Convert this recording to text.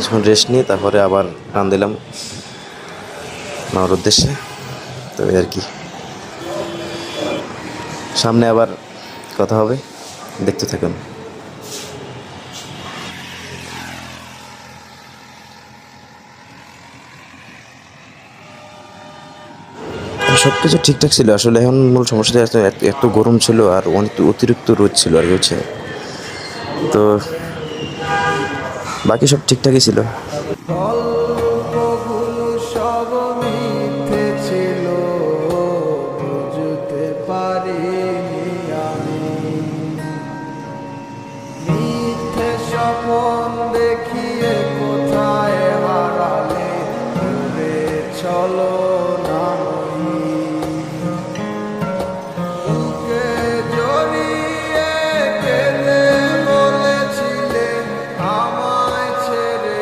কিছুক্ষণ রেস্ট নিয়ে তারপরে আবার টান দিলাম মামার উদ্দেশ্যে। তো এই আর কি, সামনে আবার কথা হবে, দেখতে থাকুন। সব কিছু ঠিকঠাক ছিল আসলে। এখন মূল সমস্যাটা এত গরম ছিল আর অনেক অতিরিক্ত রোদ ছিল আর কি, হচ্ছে তো বাকি সব ঠিকঠাকই ছিল।